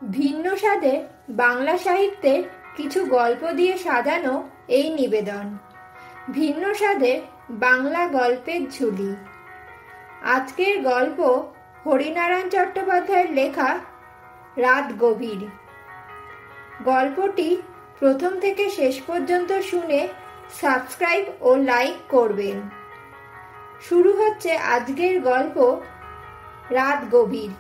ভিন্ন স্বাদে বাংলা সাহিত্যের কিছু গল্প দিয়ে সাজানো এই নিবেদন। ভিন্ন স্বাদে বাংলা গল্পের ঝুলি। আজকের গল্প হরিনারায়ণ চট্টোপাধ্যায়ের লেখা রাত গভীর। গল্পটি প্রথম থেকে শেষ পর্যন্ত শুনে সাবস্ক্রাইব ও লাইক করবেন। শুরু হচ্ছে আজকের গল্প রাত গভীর।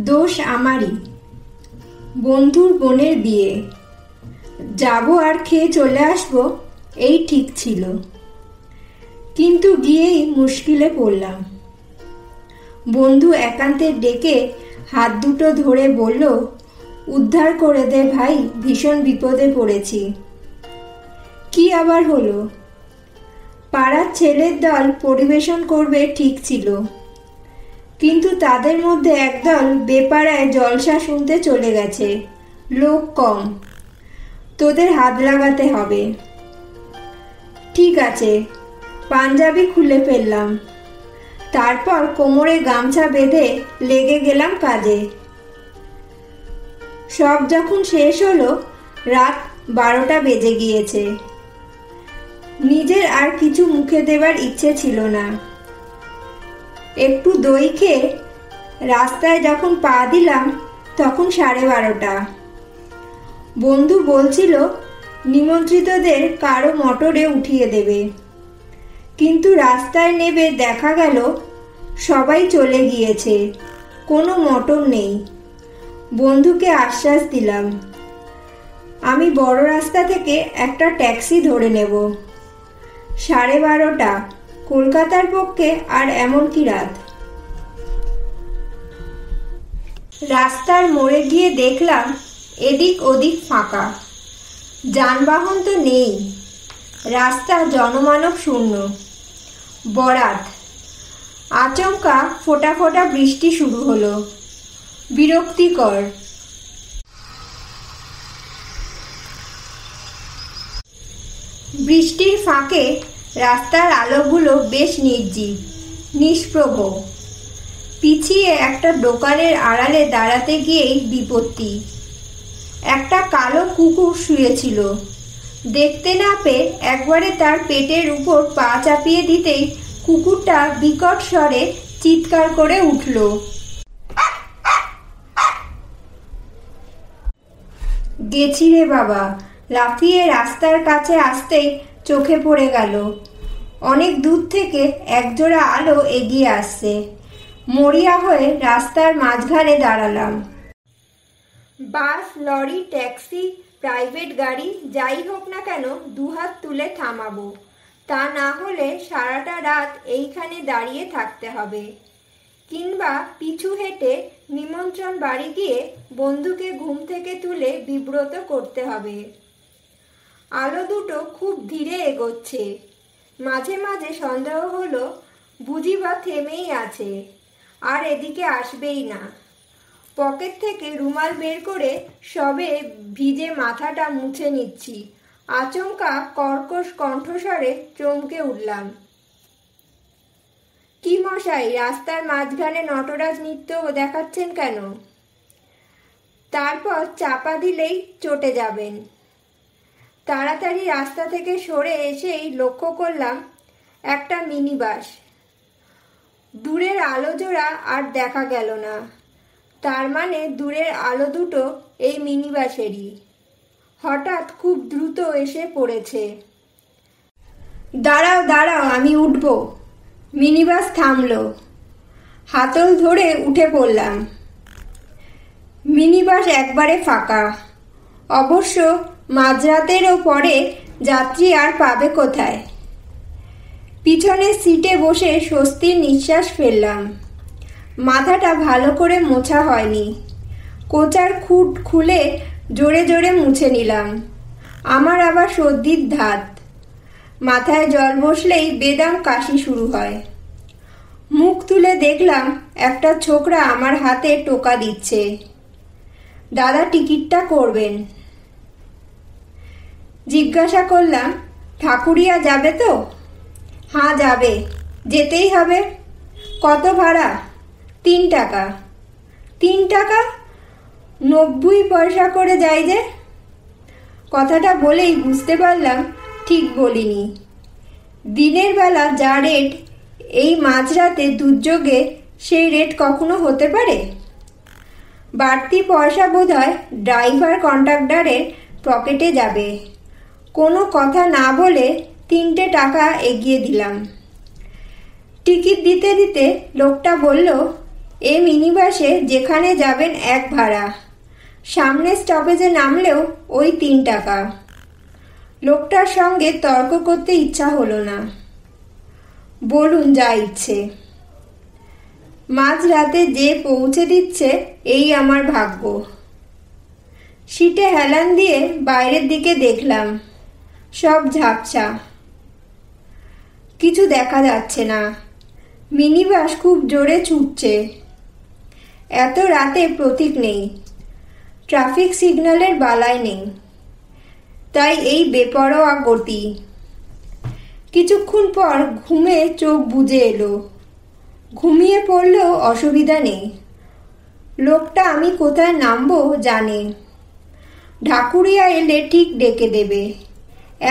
দোষ আমারই। বন্ধুর বোনের বিয়ে, যাব আর খেয়ে চলে আসবো এই ঠিক ছিল, কিন্তু গিয়েই মুশকিলে পড়লাম। বন্ধু একান্তে ডেকে হাত দুটো ধরে বলল, উদ্ধার করে দে ভাই, ভীষণ বিপদে পড়েছি। কি আবার হলো? পাড়ার ছেলের দল পরিবেশন করবে ঠিক ছিল, কিন্তু তাদের মধ্যে একদল বেপাড়ায় জলসা শুনতে চলে গেছে। লোক কম, তোদের হাত লাগাতে হবে। ঠিক আছে, পাঞ্জাবি খুলে ফেললাম, তারপর কোমরে গামছা বেঁধে লেগে গেলাম কাজে। সব যখন শেষ হলো, রাত 12টা বেজে গিয়েছে। নিজের আর কিছু মুখে দেবার ইচ্ছে ছিল না। একটু দই খেয়ে রাস্তায় যখন পা দিলাম তখন 12:30। বন্ধু বলছিল নিমন্ত্রিতদের কারো মোটরে উঠিয়ে দেবে, কিন্তু রাস্তায় নেমে দেখা গেল সবাই চলে গিয়েছে, কোনো মোটর নেই। বন্ধুকে আশ্বাস দিলাম আমি বড় রাস্তা থেকে একটা ট্যাক্সি ধরে নেব। 12:30, কলকাতার পক্ষে আর এমন কি রাত। রাস্তার মোড়ে গিয়ে দেখলাম এদিক ওদিক ফাঁকা, যানবাহন তো নেই, রাস্তা জনমানব শূন্য। বরাত। আচমকা ফোঁটা ফোঁটা বৃষ্টি শুরু হলো, বিরক্তিকর। বৃষ্টির ফাঁকে রাস্তার আলোগুলো বেশ নির্জীব, নিষ্প্রভ। পিছিয়ে একটা দোকানের আড়ালে দাঁড়াতে গিয়েই বিপত্তি। একটা কালো কুকুর শুয়েছিল। দেখতে না পেয়ে একবারে তার পেটের উপর পা চাপিয়ে দিতেই কুকুরটা বিকট স্বরে চিৎকার করে উঠল। গেছি রে বাবা। লাফিয়ে রাস্তার কাছে আসতেই চোখে পড়ে গেল অনেক দূর থেকে একজোড়া আলো এগিয়ে আসছে। মরিয়া হয়ে রাস্তার মাঝখানে দাঁড়ালাম। বাস, লরি, ট্যাক্সি, প্রাইভেট গাড়ি যাই হোক না কেন দুহাত তুলে থামাবো, তা না হলে সারাটা রাত এইখানে দাঁড়িয়ে থাকতে হবে। কিংবা পিছু হেঁটে নিমন্ত্রণ বাড়ি গিয়ে বন্ধুকে ঘুম থেকে তুলে বিব্রত করতে হবে। আলো দুটো খুব ধীরে এগোচ্ছে। মাঝে মাঝে সন্দেহ হলো বুঝি বা থেমেই আছে, আর এদিকে আসবেই না। পকেট থেকে রুমাল বের করে সবে ভিজে মাথাটা মুছে নিচ্ছি। আচমকা কর্কশ কণ্ঠস্বরে চমকে উঠলাম। কি মশাই, রাস্তার মাঝখানে নটরাজ নৃত্য দেখাচ্ছেন কেন? তারপর চাপা দিলেই চটে যাবেন। তাড়াতাড়ি রাস্তা থেকে সরে এসেই লক্ষ্য করলাম একটা মিনি বাস। দূরের আলো জোড়া আর দেখা গেল না, তার মানে দূরের আলো দুটো এই মিনি বাসেরই। হঠাৎ খুব দ্রুত এসে পড়েছে। দাঁড়াও দাঁড়াও, আমি উঠব। মিনি বাস থামলো। হাতল ধরে উঠে পড়লাম। মিনি বাস একবারে ফাঁকা। অবশ্য মাঝরাতেরও পরে যাত্রী আর পাবে কোথায়। পিছনের সিটে বসে স্বস্তির নিঃশ্বাস ফেললাম। মাথাটা ভালো করে মোছা হয়নি। কোচার খুঁট খুলে জোরে জোরে মুছে নিলাম। আমার আবার সর্দির ধাত। মাথায় জল বসলেই বেদম কাশি শুরু হয়। মুখ তুলে দেখলাম একটা ছোকরা আমার হাতে টোকা দিচ্ছে। দাদা, টিকিটটা করবেন। জিজ্ঞাসা করলাম, ঠাকুরিয়া যাবে তো? হ্যাঁ যাবে, যেতেই হবে। কত ভাড়া? 3 টাকা। 3 টাকা? 90 পয়সা করে যায় যে। কথাটা বলেই বুঝতে পারলাম ঠিক বলিনি। দিনের বেলা যা রেট, এই মাঝরাতে দুর্যোগে সেই রেট কখনো হতে পারে? বাড়তি পয়সা বোধহয় ড্রাইভার কন্ট্রাক্টরের পকেটে যাবে। কোনো কথা না বলে 3টে টাকা এগিয়ে দিলাম। টিকিট দিতে দিতে লোকটা বলল, এ মিনি বাসে যেখানে যাবেন 1 ভাড়া, সামনে স্টপেজে নামলেও ওই 3 টাকা। লোকটার সঙ্গে তর্ক করতে ইচ্ছা হলো না। বলুন যা ইচ্ছে। মাঝরাতে যে পৌঁছে দিচ্ছে এই আমার ভাগ্য। সিটে হেলান দিয়ে বাইরের দিকে দেখলাম, সব ঝাপসা, কিছু দেখা যাচ্ছে না। মিনি বাস খুব জোরে ছুটছে। এত রাতে প্রতীক নেই, ট্রাফিক সিগন্যালের বালাই নেই, তাই এই বেপরোয়া গতি। কিছুক্ষণ পর ঘুমে চোখ বুজে এলো। ঘুমিয়ে পড়লেও অসুবিধা নেই। লোকটা আমি কোথায় নামবো জানে। ঢাকুরিয়া এলে ঠিক ডেকে দেবে।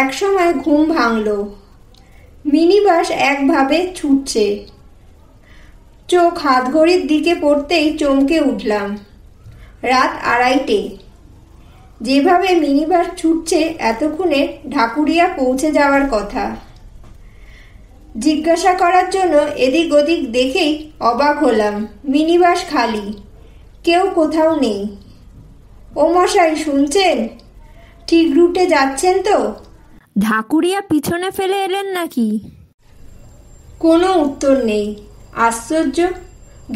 একসময় ঘুম ভাঙল। মিনি বাস একভাবে ছুটছে। চোখ হাতঘড়ির দিকে পড়তেই চমকে উঠলাম। রাত 2:30। যেভাবে মিনি বাস ছুটছে এতক্ষণে ঢাকুরিয়া পৌঁছে যাওয়ার কথা। জিজ্ঞাসা করার জন্য এদিক ওদিক দেখেই অবাক হলাম। মিনি বাস খালি, কেউ কোথাও নেই। ও মশাই, শুনছেন? ঠিক রুটে যাচ্ছেন তো? ঢাকুরিয়া পিছনে ফেলে এলেন নাকি? কোনো উত্তর নেই। আশ্চর্য,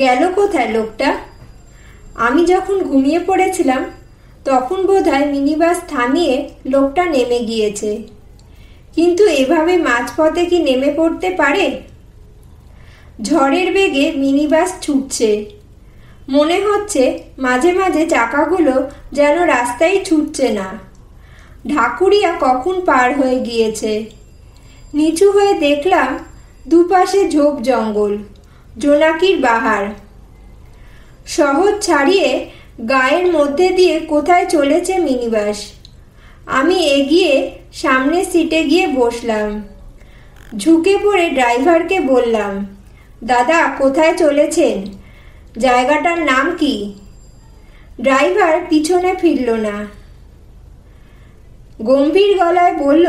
গেল কোথায় লোকটা? আমি যখন ঘুমিয়ে পড়েছিলাম তখন বোধহয় মিনি বাস থামিয়ে লোকটা নেমে গিয়েছে। কিন্তু এভাবে মাঝপথে কি নেমে পড়তে পারে? ঝড়ের বেগে মিনি বাস ছুটছে। মনে হচ্ছে মাঝে মাঝে চাকাগুলো যেন রাস্তায় ছুটছে না। ঢাকুরিয়া কখন পার হয়ে গিয়েছে। নিচু হয়ে দেখলাম দুপাশে ঝোপ জঙ্গল, জোনাকির বাহার। শহর ছাড়িয়ে গায়ের মধ্যে দিয়ে কোথায় চলেছে মিনি বাস। আমি এগিয়ে সামনের সিটে গিয়ে বসলাম। ঝুঁকে পড়ে ড্রাইভারকে বললাম, দাদা কোথায় চলেছেন? জায়গাটার নাম কি? ড্রাইভার পিছনে ফিরল না। গম্ভীর গলায় বলল,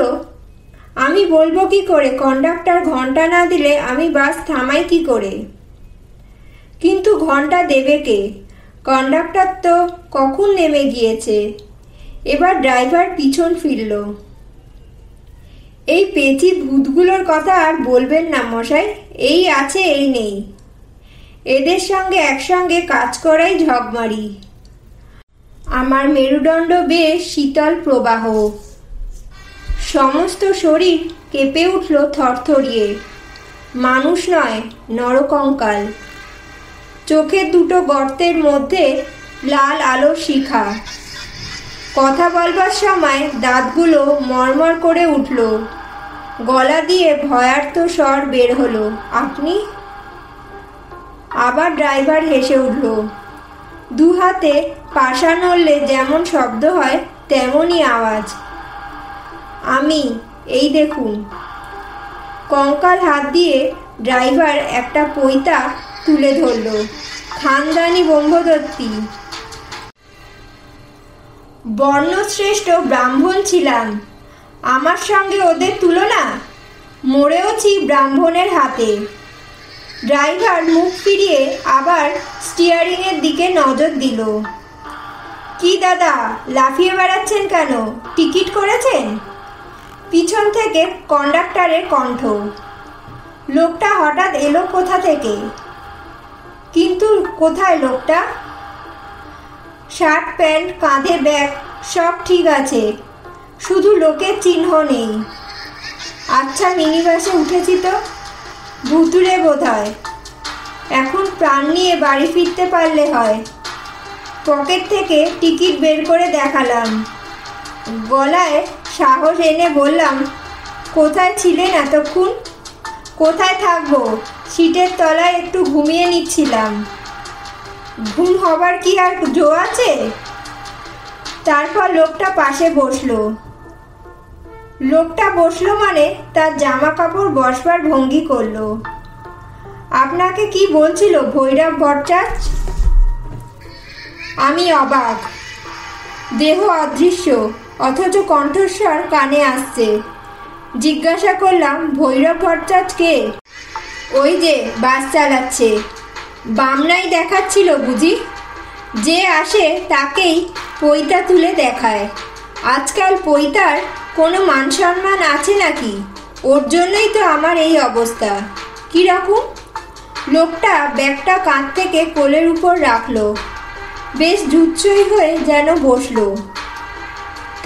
আমি বলবো কি করে? কন্ডাক্টর ঘন্টা না দিলে আমি বাস থামাই কি করে? কিন্তু ঘন্টা দেবে কে? কন্ডাক্টর তো কখন নেমে গিয়েছে। এবার ড্রাইভার পিছন ফিরল। এই পেঁচি ভূতগুলোর কথা আর বলবেন না মশাই, এই আছে এই নেই। এদের সঙ্গে একসঙ্গে কাজ করাই ঝগমারি। আমার মেরুদণ্ড বেশ শীতল প্রবাহ। সমস্ত শরীর কেঁপে উঠল থরথরিয়ে। মানুষ নয়, নরকঙ্কাল। চোখের দুটো গর্তের মধ্যে লাল আলোর শিখা। কথা বলবার সময় দাঁতগুলো মরমর করে উঠল। গলা দিয়ে ভয়ার্ত স্বর বের হলো, আপনি? আবার ড্রাইভার হেসে উঠল। দু হাতে পাশা নড়লে যেমন শব্দ হয় তেমনই আওয়াজ। আমি, এই দেখুন। কঙ্কাল হাত দিয়ে ড্রাইভার একটা পৈতা তুলে ধরল। খানদানি ব্রহ্মদত্তি। বর্ণশ্রেষ্ঠ ব্রাহ্মণ ছিলাম। আমার সঙ্গে ওদের তুলনা? মরেওছি ব্রাহ্মণের হাতে। ড্রাইভার মুখ ফিরিয়ে আবার স্টিয়ারিংয়ের দিকে নজর দিল। কি দাদা, লাফিয়ে বেড়াচ্ছেন কেন? টিকিট করেছেন? পিছন থেকে কন্ডাক্টরের কণ্ঠ। লোকটা হঠাৎ এলো কোথা থেকে? কিন্তু কোথায় লোকটা? শার্ট প্যান্ট, কাঁধে ব্যাগ, সব ঠিক আছে, শুধু লোকের চিহ্ন নেই। আচ্ছা, মিনি বাসে উঠেছি তো, ভুতুড়ে বোধহয়। এখন প্রাণ নিয়ে বাড়ি ফিরতে পারলে হয়। পকেট থেকে টিকিট বের করে দেখালাম। গলায় সাহস এনে বললাম, কোথায় ছিলেন এতক্ষণ? কোথায় থাকবো? সিটের তলায় একটু ঘুমিয়ে নিচ্ছিলাম। ঘুম হবার কি আর জো আছে? তারপর লোকটা পাশে বসলো। লোকটা বসলো মানে তার জামা কাপড় বসবার ভঙ্গি করলো। আপনাকে কি বলছিল ভৈরব ভট্টাচার্য? আমি অবাক। দেহ অদৃশ্য, অথচ কণ্ঠস্বর কানে আসছে। জিজ্ঞাসা করলাম, ভৈরব ভট্টাচার্য কে? ওই যে বাস চালাচ্ছে, বামনাই দেখাচ্ছিল বুঝি। যে আসে তাকেই পৈতা তুলে দেখায়। আজকাল পৈতার কোনো মান সম্মান আছে নাকি? ওর জন্যই তো আমার এই অবস্থা। কীরকম? লোকটা ব্যাগটা কাঁধ থেকে কোলের উপর রাখলো, বেশ জুৎসই হয়ে যেন বসলো।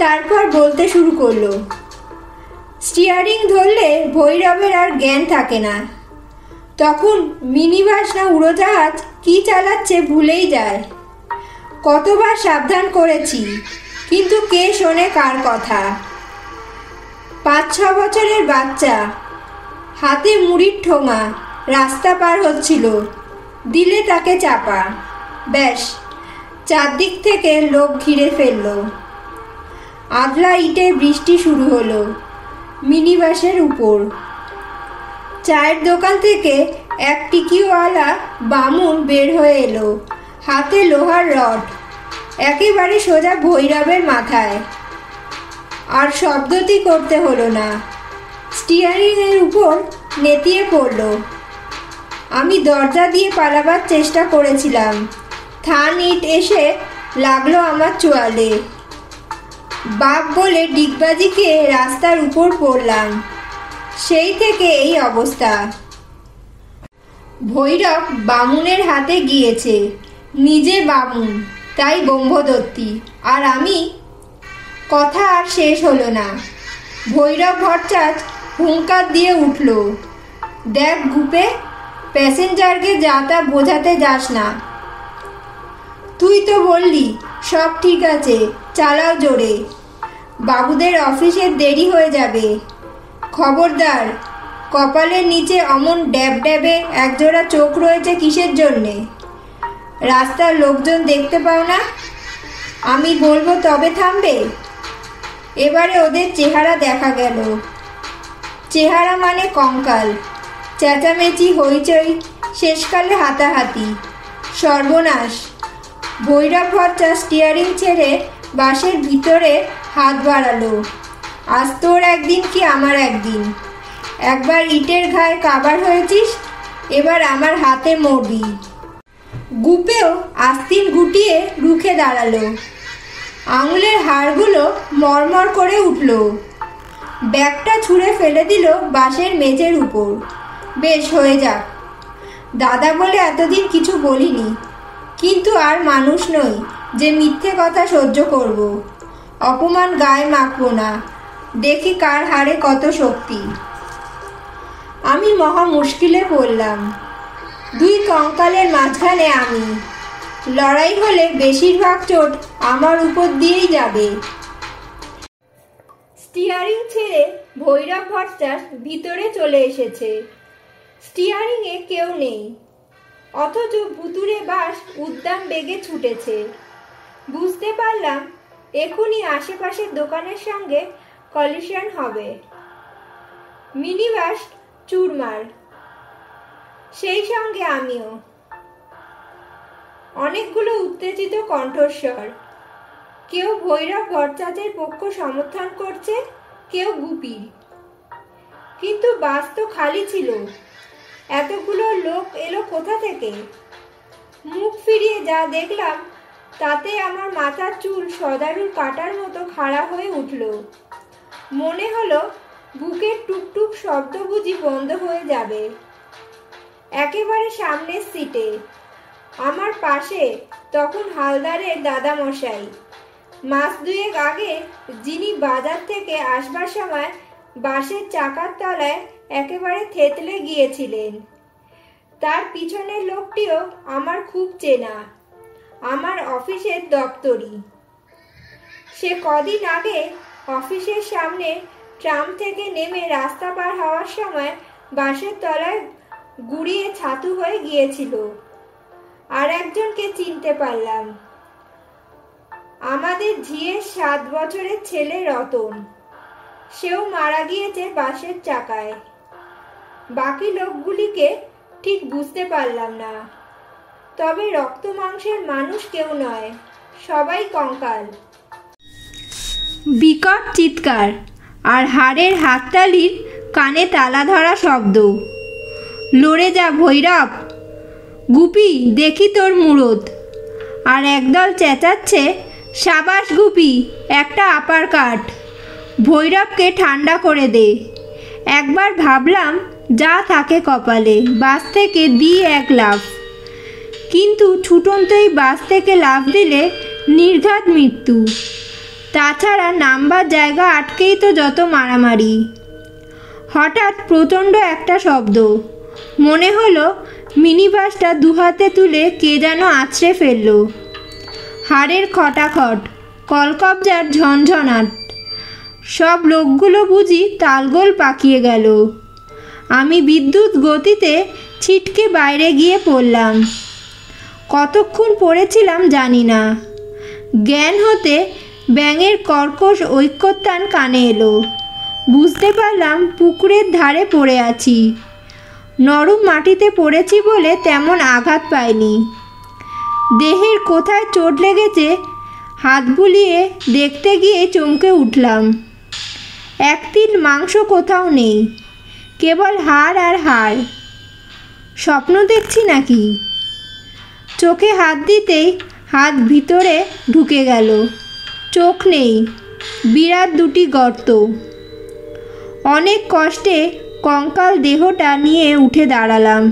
তারপর বলতে শুরু করলো, স্টিয়ারিং ধরলে ভৈরবের আর জ্ঞান থাকে না। তখন মিনিবাস না উড়োজাহাজ কি চালাচ্ছে ভুলেই যায়। কতবার সাবধান করেছি, কিন্তু কে শোনে কার কথা। 5-6 বছরের বাচ্চা, হাতে মুড়ির ঠোঙা, রাস্তা পার হচ্ছিল, দিলে তাকে চাপা। ব্যাস, চারদিক থেকে লোক ঘিরে ফেলল। আদলা ইটে বৃষ্টি শুরু হলো মিনিবাসের উপর। চায়ের দোকান থেকে এক টিকিওয়ালা বামুন বের হয়ে এলো, হাতে লোহার রড, একেবারে সোজা ভৈরবের মাথায়। আর শব্দটি করতে হলো না, স্টিয়ারিংয়ের উপর নেতিয়ে পড়ল। আমি দরজা দিয়ে পালাবার চেষ্টা করেছিলাম, থান ইট এসে লাগলো আমার চোয়ালে। বাপ বলে ডিগবাজিকে রাস্তার উপর পড়লাম। সেই থেকে এই অবস্থা। ভৈরব বামুনের হাতে গিয়েছে, নিজে বামুন, তাই ব্রহ্মদত্তী। আর আমি? কথা আর শেষ হলো না। ভৈরব ভট্টাচার্য হুঙ্কার দিয়ে উঠল, দেখ গুপে, প্যাসেঞ্জারকে যা তা বোঝাতে যাস না। তুই তো বললি সব ঠিক আছে, চালাও জোরে, বাবুদের অফিসের দেরি হয়ে যাবে। খবরদার, কপালের নিচে অমন ড্যাব ড্যাবে একজোড়া চোখ রয়েছে কিসের জন্যে? রাস্তার লোকজন দেখতে পাও না? আমি বলবো তবে থামবে? এবারে ওদের চেহারা দেখা গেল। চেহারা মানে কঙ্কাল, চেঁচামেচি, হইচই, শেষকালে হাতাহাতি, সর্বনাশ। ভৈরব ভট্টাচার্য স্টিয়ারিং ছেড়ে বাসের ভিতরে হাত বাড়ালো। আজ তোর একদিন কি আমার একদিন। একবার ইটের ঘায়ে কাবার হয়েছিস, এবার আমার হাতে মরবি। গুপেও আস্তিন গুটিয়ে রুখে দাঁড়ালো। আঙুলের হাড়গুলো মরমর করে উঠল। ব্যাগটা ছুঁড়ে ফেলে দিল বাসের মেঝের উপর। বেশ, হয়ে যাক। দাদা বলে এতদিন কিছু বলিনি, কিন্তু আর মানুষ নই যে মিথ্যে কথা সহ্য করব। অপমান গায়ে মাখবো না, দেখি কার হাড়ে কত শক্তি। আমি মহা মুশকিলে পড়লাম। দুই কঙ্কালের মাঝখানে আমি। লড়াই হলে বেশিরভাগ চোট আমার উপর দিয়েই যাবে। স্টিয়ারিং ছেড়ে ভৈরব ভট্টাচার্য ভিতরে চলে এসেছে। স্টিয়ারিংয়ে কেউ নেই, অথচ ভুতুড়ে বাস উদ্দাম বেগে ছুটেছে। বুঝতে পারলাম এখনই আশেপাশের দোকানের সঙ্গে কলিশন হবে। মিনিবাস চুরমার, সেই সঙ্গে আমিও। অনেকগুলো উত্তেজিত কণ্ঠস্বর। কেউ ভৈরব ভট্টাচার্যের পক্ষ সমর্থন করছে, কেউ গুপির। কিন্তু বাস তো খালি ছিল। এতগুলো লোক এলো কোথা থেকে? মুখ ফিরিয়ে যা দেখলাম তাতে আমার মাথার চুল সদারুর কাটার মতো খাড়া হয়ে উঠল। মনে হলো বুকের টুকটুক শব্দ বুঝি বন্ধ হয়ে যাবে। একেবারে সামনের সিটে, আমার পাশে তখন হালদারের দাদামশাই। মাস দুয়েক আগে যিনি বাজার থেকে আসবার সময় বাসের চাকার তলায় একেবারে থেতলে গিয়েছিলেন। তার পিছনের লোকটিও আমার খুব চেনা, আমার অফিসের দপ্তরি। সে কদিন আগে অফিসের সামনে ট্রাম থেকে নেমে রাস্তা পার হওয়ার সময় বাসের তলায় গুড়িয়ে ছাতু হয়ে গিয়েছিল। আর একজনকে চিনতে পারলাম, আমাদের ঝিয়ের 7 বছরের ছেলে রতন। সেও মারা গিয়েছে বাসের চাকায়। বাকি লোকগুলিকে ঠিক বুঝতে পারলাম না, তবে রক্ত মাংসের মানুষ কেউ নয়, সবাই কঙ্কাল। বিকট চিৎকার আর হাড়ের হাততালির কানে তালা ধরা শব্দ। লড়ে যা ভৈরব, গুপি দেখি তোর মুরদ। আর একদল চেঁচাচ্ছে, সাবাস গুপি, একটা আপার কাট, ভৈরবকে ঠান্ডা করে দে। একবার ভাবলাম যা থাকে কপালে, বাস থেকে দিই এক লাফ, কিন্তু ছুটন্তই বাস থেকে লাফ দিলে নির্ঘাত মৃত্যু। তাছাড়া নামবার জায়গা আটকেই তো যত মারামারি। হঠাৎ প্রচণ্ড একটা শব্দ, মনে হলো মিনি বাসটা দুহাতে তুলে কে যেন আছড়ে ফেলল। হাড়ের খটাখট, কলকবজার ঝনঝনাট, সব লোকগুলো বুঝি তালগোল পাকিয়ে গেল। আমি বিদ্যুৎ গতিতে ছিটকে বাইরে গিয়ে পড়লাম। কতক্ষণ পড়েছিলাম জানি না। জ্ঞান হতে ব্যাঙের কর্কশ ঐক্যতান কানে এলো। বুঝতে পারলাম পুকুরের ধারে পড়ে আছি। নরম মাটিতে পড়েছি বলে তেমন আঘাত পাইনি। দেহের কোথায় চোট লেগেছে হাত বুলিয়ে দেখতে গিয়ে চমকে উঠলাম। এক তিল মাংস কোথাও নেই, কেবল হাড় আর হাড়। স্বপ্ন দেখছি নাকি? চোখে হাত দিতেই হাত ভিতরে ঢুকে গেল। চোখ নেই, বিরাট দুটি গর্ত। অনেক কষ্টে কঙ্কাল দেহটা নিয়ে উঠে দাঁড়ালাম।